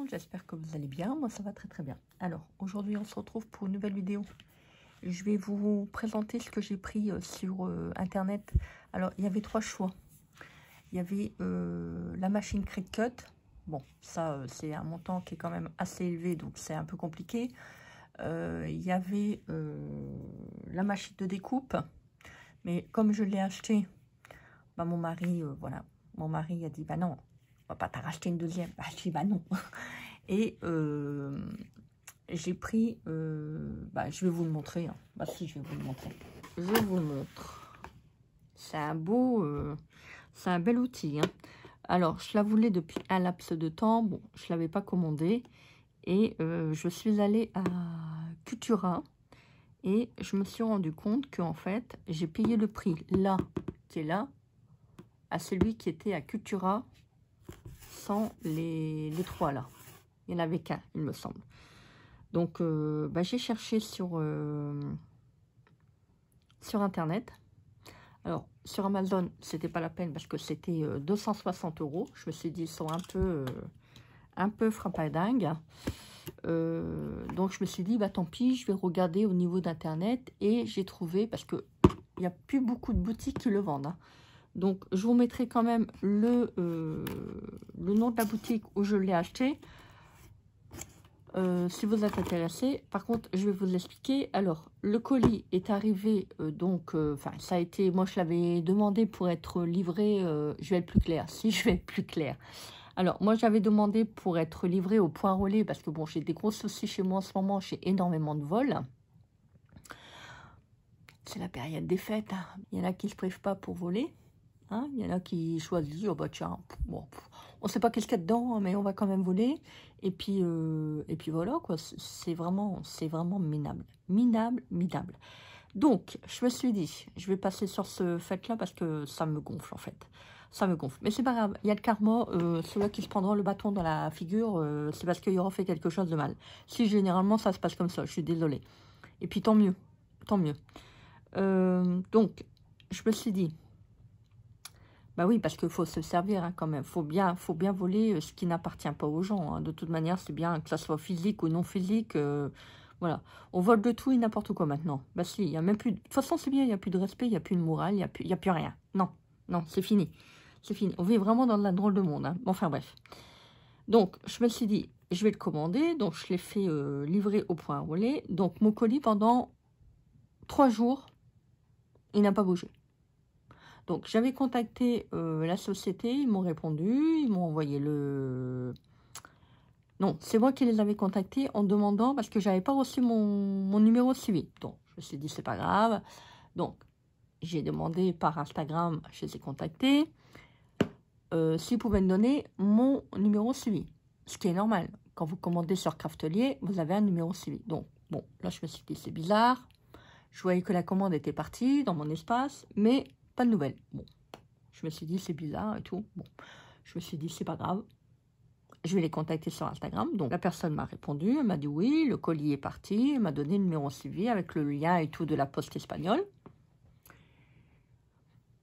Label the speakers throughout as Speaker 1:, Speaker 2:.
Speaker 1: j'espère que vous allez bien. Moi, ça va très très bien. Alors, aujourd'hui, on se retrouve pour une nouvelle vidéo. Je vais vous présenter ce que j'ai pris sur Internet. Alors, il y avait trois choix. Il y avait la machine Cricut. Bon, ça, c'est un montant qui est quand même assez élevé, donc c'est un peu compliqué. Il y avait la machine de découpe. Mais comme je l'ai acheté, bah, mon mari, voilà, mon mari a dit, bah non, on va pas t'en racheter une deuxième. Bah, je dis, bah non. Et j'ai pris, bah, je vais vous le montrer. Hein. Bah si, je vais vous le montrer. Je vous le montre. C'est un beau, c'est un bel outil. Hein. Alors, je la voulais depuis un laps de temps. Bon, je ne l'avais pas commandé. Et je suis allée à Cultura. Et je me suis rendu compte qu'en fait, j'ai payé le prix là, qui est là, à celui qui était à Cultura, sans les trois là. Il n'y en avait qu'un, il me semble. Donc, bah, j'ai cherché sur Internet. Alors, sur Amazon, c'était pas la peine parce que c'était 260 €. Je me suis dit, ils sont un peu frappadingues. Donc, je me suis dit, bah tant pis, je vais regarder au niveau d'Internet. Et j'ai trouvé, parce qu'il n'y a plus beaucoup de boutiques qui le vendent. Hein. Donc, je vous mettrai quand même le nom de la boutique où je l'ai acheté. Si vous êtes intéressé. Par contre, je vais vous expliquer. Alors, le colis est arrivé, donc, enfin, ça a été, moi je l'avais demandé pour être livré, je vais être plus clair, si je vais être plus clair. Alors, moi j'avais demandé pour être livré au point relais, parce que bon, j'ai des gros soucis chez moi en ce moment, j'ai énormément de vols. C'est la période des fêtes, hein. Il y en a qui ne se privent pas pour voler. Hein, il y en a qui choisissent, oh bah tiens, bon, on ne sait pas qu'est-ce qu'il y a dedans, mais on va quand même voler. Et puis voilà, quoi, c'est vraiment minable. Minable. Donc, je me suis dit, je vais passer sur ce fait-là parce que ça me gonfle, en fait. Ça me gonfle. Mais c'est pas grave, il y a le karma, ceux-là qui se prendront le bâton dans la figure, c'est parce qu'ils auront fait quelque chose de mal. Si généralement, ça se passe comme ça, je suis désolée. Et puis tant mieux, tant mieux. Donc, je me suis dit, bah oui, parce qu'il faut se servir hein, quand même. Faut bien voler ce qui n'appartient pas aux gens. Hein. De toute manière, c'est bien que ça soit physique ou non physique. Voilà. On vole de tout et n'importe quoi maintenant. Bah si, il y a même plus... De toute façon, c'est bien, il n'y a plus de respect, il n'y a plus de morale, il n'y a plus rien. Non, c'est fini. C'est fini. On vit vraiment dans la drôle de monde. Hein. Bon, enfin bref. Donc, je me suis dit, je vais le commander. Donc, je l'ai fait livrer au point relais. Donc, mon colis, pendant 3 jours, il n'a pas bougé. Donc, j'avais contacté la société, ils m'ont répondu, ils m'ont envoyé le... Non, c'est moi qui les avais contactés en demandant, parce que j'avais pas reçu mon numéro de suivi. Donc, je me suis dit, c'est pas grave. Donc, j'ai demandé par Instagram, je les ai contactés, s'ils pouvaient me donner mon numéro de suivi. Ce qui est normal. Quand vous commandez sur Craftelier, vous avez un numéro de suivi. Donc, bon, là, je me suis dit, c'est bizarre. Je voyais que la commande était partie dans mon espace, mais... pas de nouvelles. Bon, je me suis dit, c'est bizarre et tout. Bon, je me suis dit, c'est pas grave. Je vais les contacter sur Instagram. Donc, la personne m'a répondu. Elle m'a dit oui, le colis est parti. Elle m'a donné le numéro suivi avec le lien et tout de la poste espagnole.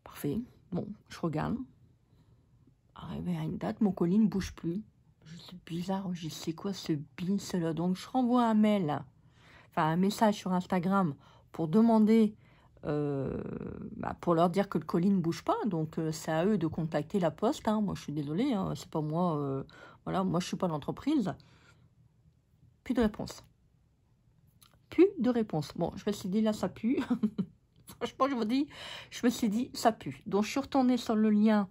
Speaker 1: Parfait. Bon, je regarde. Arrivé à une date, mon colis ne bouge plus. C'est bizarre. Je sais quoi ce bis là. Donc, je renvoie un mail, enfin, un message sur Instagram pour demander... pour leur dire que le colis ne bouge pas, donc c'est à eux de contacter la poste, hein. Moi je suis désolée, hein, c'est pas moi, voilà, moi je suis pas l'entreprise. Plus de réponse. Bon, je me suis dit là ça pue. Franchement je vous dis, je me suis dit ça pue. Donc je suis retournée sur le lien,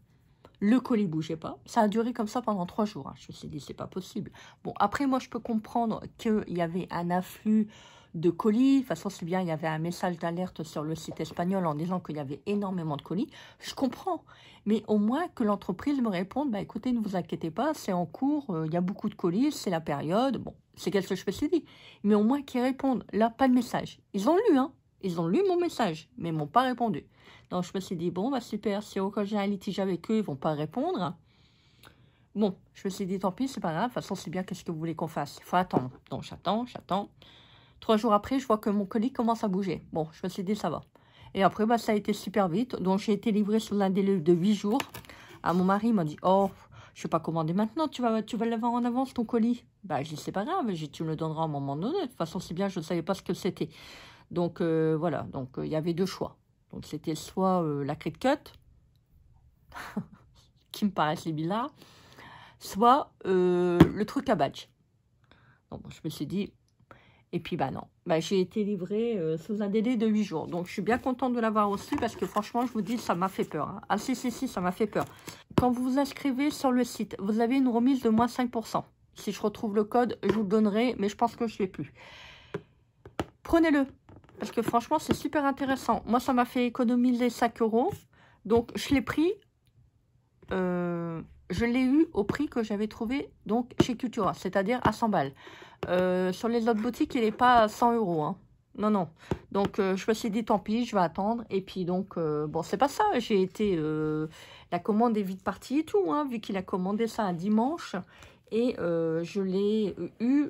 Speaker 1: le colis bougeait pas. Ça a duré comme ça pendant 3 jours. Hein. Je me suis dit c'est pas possible. Bon après moi je peux comprendre qu'il y avait un afflux de colis. De toute façon, c'est bien, il y avait un message d'alerte sur le site espagnol en disant qu'il y avait énormément de colis. Je comprends. Mais au moins que l'entreprise me réponde, bah écoutez, ne vous inquiétez pas, c'est en cours, il y a beaucoup de colis, c'est la période. Bon, c'est quelque chose que je me suis dit. Mais au moins qu'ils répondent. Là, pas de message. Ils ont lu, hein. Ils ont lu mon message, mais ils m'ont pas répondu. Donc, je me suis dit, bon, bah super, si quand j'ai un litige avec eux, ils vont pas répondre. Bon, je me suis dit, tant pis, c'est pas grave. De toute façon, c'est bien, qu'est-ce que vous voulez qu'on fasse? Il faut attendre. Donc, j'attends. 3 jours après, je vois que mon colis commence à bouger. Bon, je me suis dit, ça va. Et après, bah, ça a été super vite. Donc, j'ai été livrée sous un délai de 8 jours. Ah, mon mari m'a dit, oh, Je vais pas commander maintenant, tu vas l'avoir en avance ton colis. Bah, je dis, c'est pas grave, tu me le donneras à un moment donné. De toute façon, c'est bien, je ne savais pas ce que c'était. Donc, voilà, donc il y avait deux choix. Donc, c'était soit la crit cut, qui me paraissait bizarre, soit le truc à badge. Donc, je me suis dit, et puis bah non, bah, j'ai été livrée sous un délai de 8 jours. Donc, je suis bien contente de l'avoir reçu parce que franchement, je vous dis, ça m'a fait peur. Hein. Ah si, ça m'a fait peur. Quand vous vous inscrivez sur le site, vous avez une remise de moins 5%. Si je retrouve le code, je vous le donnerai, mais je pense que je ne l'ai plus. Prenez-le, parce que franchement, c'est super intéressant. Moi, ça m'a fait économiser 5 €. Donc, je l'ai pris. Je l'ai eu au prix que j'avais trouvé donc chez Cultura, c'est-à-dire à 100 balles. Sur les autres boutiques, il n'est pas à 100 €. Hein. Non, non. Donc, je me suis dit, tant pis, je vais attendre. Et puis, donc, bon, c'est pas ça. J'ai été... la commande est vite partie et tout, hein, vu qu'il a commandé ça un dimanche. Et je l'ai eu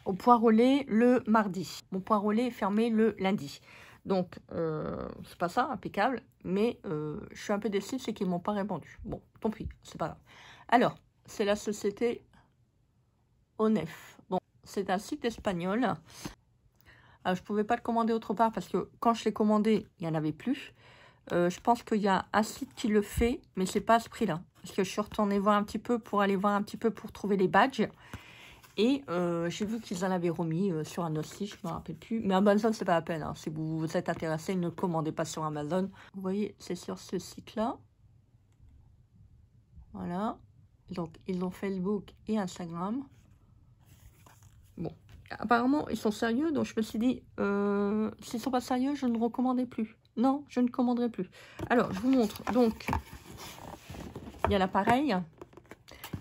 Speaker 1: au poire au lait le mardi. Mon poire au lait est fermé le lundi. Donc, c'est pas ça, impeccable. Mais je suis un peu déçue, c'est qu'ils ne m'ont pas répondu. Bon, tant pis, c'est pas grave. Alors, c'est la société Onef. Bon, c'est un site espagnol. Alors, je ne pouvais pas le commander autre part parce que quand je l'ai commandé, il n'y en avait plus. Je pense qu'il y a un site qui le fait, mais c'est pas à ce prix-là. Parce que je suis retournée voir un petit peu pour aller voir un petit peu pour trouver les badges. Et j'ai vu qu'ils en avaient remis sur un autre site, je ne me rappelle plus. Mais Amazon, c'est pas la peine. Hein. Si vous êtes intéressé, ne commandez pas sur Amazon. Vous voyez, c'est sur ce site-là. Voilà. Donc, ils ont Facebook et Instagram. Bon. Apparemment, ils sont sérieux. Donc, je me suis dit, s'ils ne sont pas sérieux, je ne recommandais plus. Non, je ne commanderai plus. Alors, je vous montre. Donc, il y a l'appareil.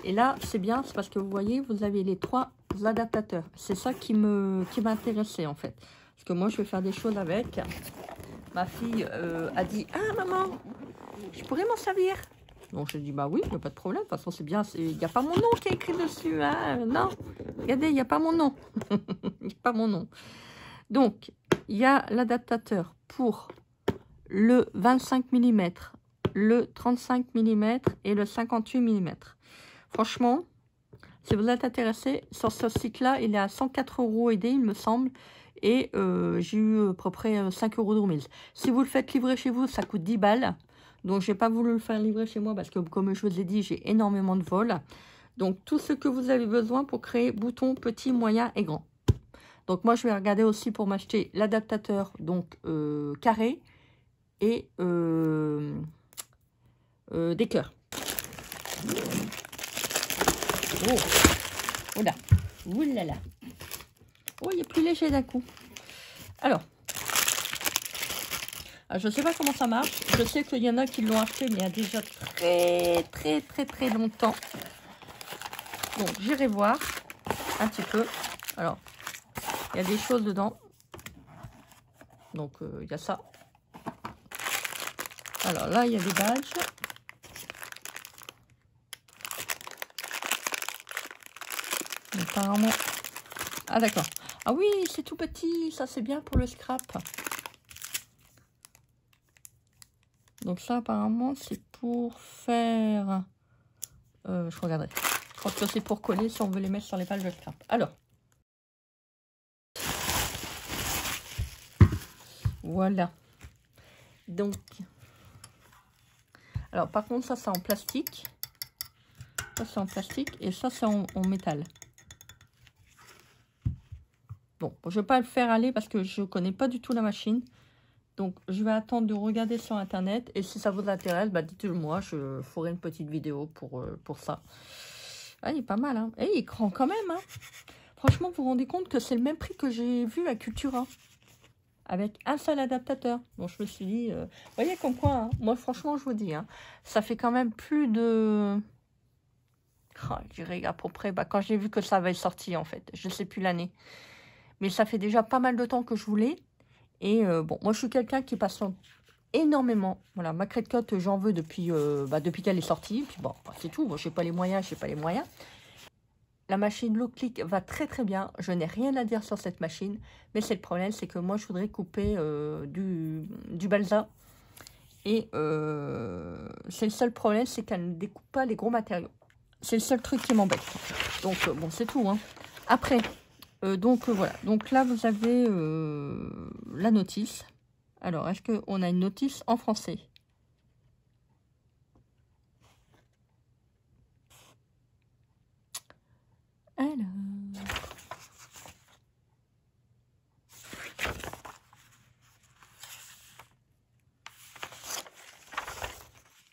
Speaker 1: Et là, c'est bien, c'est parce que vous voyez, vous avez les 3 adaptateurs. C'est ça qui m'intéressait en fait. Parce que moi, je vais faire des choses avec. Ma fille a dit, ah maman, je pourrais m'en servir. Donc, je dis, bah oui, il n'y a pas de problème. De toute façon, c'est bien, il n'y a pas mon nom qui est écrit dessus. Hein. Non, regardez, il n'y a pas mon nom. Il n'y a pas mon nom. Donc, il y a l'adaptateur pour le 25 mm, le 35 mm et le 58 mm. Franchement, si vous êtes intéressé, sur ce site-là, il est à 104 € aidé, il me semble. Et j'ai eu à peu près 5 € de remise. Si vous le faites livrer chez vous, ça coûte 10 balles. Donc, je n'ai pas voulu le faire livrer chez moi parce que, comme je vous ai dit, j'ai énormément de vols. Donc, tout ce que vous avez besoin pour créer boutons petits, moyens et grands. Donc, moi, je vais regarder aussi pour m'acheter l'adaptateur donc carré et des cœurs. Oh, oh là, oulala. Oh, il est plus léger d'un coup. Alors, je ne sais pas comment ça marche. Je sais qu'il y en a qui l'ont acheté, mais il y a déjà très longtemps. Donc, j'irai voir un petit peu. Alors, il y a des choses dedans. Donc, il y a ça. Alors là, il y a des badges. Apparemment. Ah d'accord. Ah oui, c'est tout petit. Ça, c'est bien pour le scrap. Donc ça, apparemment, c'est pour faire... je regarderai. Je pense que c'est pour coller si on veut les mettre sur les pages de scrap. Alors. Voilà. Donc. Alors, par contre, ça, c'est en plastique. Ça, c'est en plastique. Et ça, c'est en métal. Bon, je ne vais pas le faire aller parce que je ne connais pas du tout la machine. Donc, je vais attendre de regarder sur Internet. Et si ça vous intéresse, bah, dites-le moi. Je ferai une petite vidéo pour ça. Ah, il est pas mal, hein. Et il est grand quand même, hein. Franchement, vous vous rendez compte que c'est le même prix que j'ai vu à Cultura. Avec un seul adaptateur. Donc, je me suis dit... vous voyez comme quoi, hein, moi, franchement, je vous dis, hein, ça fait quand même plus de... Oh, je dirais à peu près... Bah, quand j'ai vu que ça avait sorti, en fait. Je ne sais plus l'année. Mais ça fait déjà pas mal de temps que je voulais. Et bon, moi, je suis quelqu'un qui patiente énormément. Voilà, ma Crit Cut, j'en veux depuis qu'elle est sortie. Puis bon, c'est tout. Moi, je n'ai pas les moyens, je n'ai pas les moyens. La machine Low Click va très bien. Je n'ai rien à dire sur cette machine. Mais c'est le problème, c'est que moi, je voudrais couper du balsa. Et c'est le seul problème, c'est qu'elle ne découpe pas les gros matériaux. C'est le seul truc qui m'embête. Donc, bon, c'est tout. Hein. Après, voilà. Donc là, vous avez la notice. Alors, est-ce qu'on a une notice en français? Alors...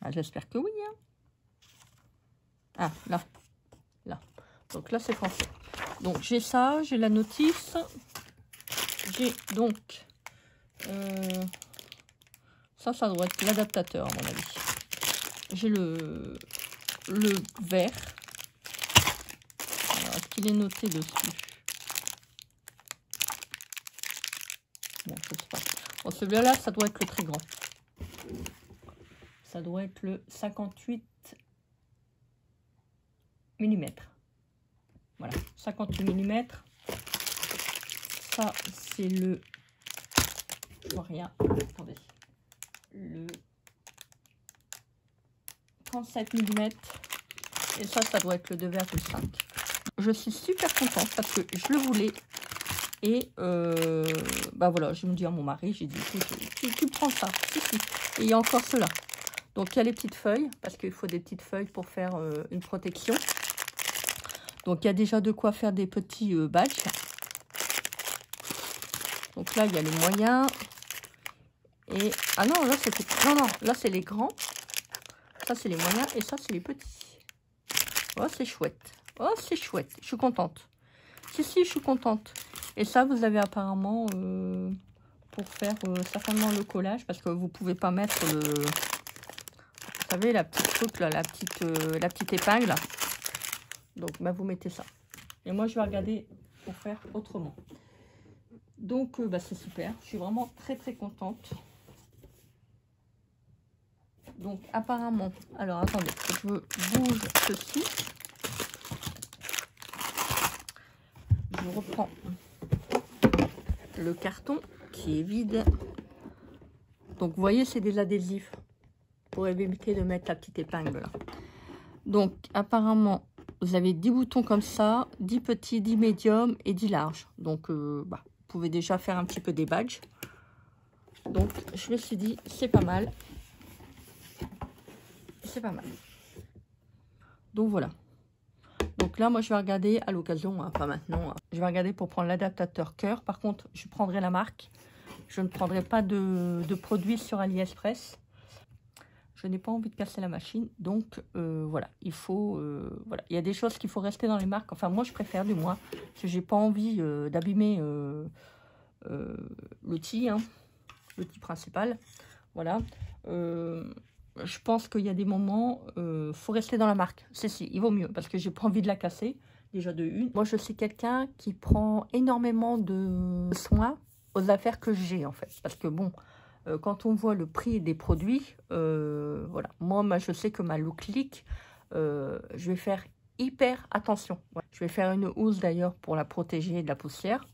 Speaker 1: Ah, j'espère que oui. Hein. Ah, là. Là. Donc là, c'est français. Donc, j'ai ça, j'ai la notice. J'ai donc... ça doit être l'adaptateur, à mon avis. J'ai le vert. Est-ce qu'il est noté dessus? Bon, je sais pas. Bon, celui-là, ça doit être le très grand. Ça doit être le 58 mm. Voilà, 58 mm. Ça, c'est le... Je vois rien. Attendez. Le 37 mm. Et ça doit être le 2,5. Je suis super contente parce que je le voulais. Et bah voilà, je me dis à mon mari, j'ai dit, tu prends ça. Si, si. Et il y a encore cela. Donc il y a les petites feuilles, parce qu'il faut des petites feuilles pour faire une protection. Donc il y a déjà de quoi faire des petits badges. Donc là, il y a les moyens. Et ah non, là c'était... Non, là c'est les grands. Ça c'est les moyens et ça c'est les petits. Oh, c'est chouette. Oh, c'est chouette. Je suis contente. Si, je suis contente. Et ça, vous avez apparemment pour faire certainement le collage, parce que vous pouvez pas mettre le... Vous savez, la petite truc là, la petite épingle. Là. Donc, bah, vous mettez ça. Et moi, je vais regarder pour faire autrement. Donc, bah, c'est super. Je suis vraiment très, très contente. Donc, apparemment... Alors, attendez, je bouge ceci. Je reprends le carton qui est vide. Donc, vous voyez, c'est des adhésifs pour éviter de mettre la petite épingle là. Donc, apparemment, vous avez 10 boutons comme ça, 10 petits, 10 médiums et 10 larges. Donc, bah, vous pouvez déjà faire un petit peu des badges. Donc, je me suis dit, c'est pas mal. C'est pas mal. Donc, voilà. Donc là, moi, je vais regarder à l'occasion, hein, pas maintenant. Hein. Je vais regarder pour prendre l'adaptateur cœur. Par contre, je prendrai la marque. Je ne prendrai pas de produits sur AliExpress. Je n'ai pas envie de casser la machine. Donc, voilà. Il faut... voilà. Il y a des choses qu'il faut rester dans les marques. Enfin, moi, je préfère du moins. Parce que j'ai pas envie d'abîmer l'outil. Hein, l'outil principal. Voilà. Je pense qu'il y a des moments, faut rester dans la marque. Si, il vaut mieux, parce que j'ai pas envie de la casser, déjà de une. Moi, je suis quelqu'un qui prend énormément de soin aux affaires que j'ai, en fait. Parce que bon, quand on voit le prix des produits, voilà. Moi, je sais que ma look leak, je vais faire hyper attention. Ouais. Je vais faire une housse, d'ailleurs, pour la protéger de la poussière.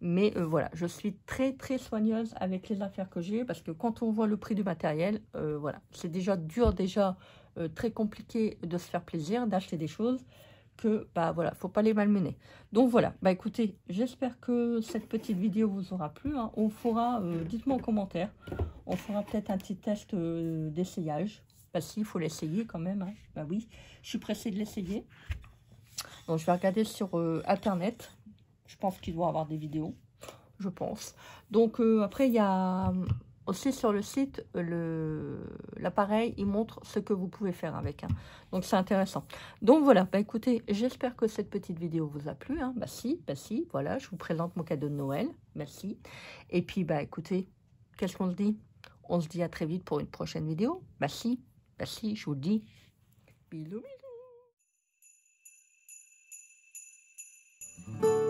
Speaker 1: Mais voilà, je suis très très soigneuse avec les affaires que j'ai parce que quand on voit le prix du matériel, voilà, c'est déjà dur, très compliqué de se faire plaisir, d'acheter des choses que, bah voilà, faut pas les malmener. Donc voilà, bah écoutez, j'espère que cette petite vidéo vous aura plu. Hein. On fera, dites-moi en commentaire, on fera peut-être un petit test d'essayage. Bah si, il faut l'essayer quand même. Hein. Bah oui, je suis pressée de l'essayer. Donc je vais regarder sur Internet. Je pense qu'il doit avoir des vidéos, je pense. Donc, après, il y a aussi sur le site, l'appareil, il montre ce que vous pouvez faire avec. Hein. Donc, c'est intéressant. Donc, voilà. Bah, écoutez, j'espère que cette petite vidéo vous a plu. Hein. Bah, si. Voilà, je vous présente mon cadeau de Noël. Merci. Et puis, bah, écoutez, qu'est-ce qu'on se dit? On se dit à très vite pour une prochaine vidéo. Bah, si, je vous le dis. Bisous, bisous.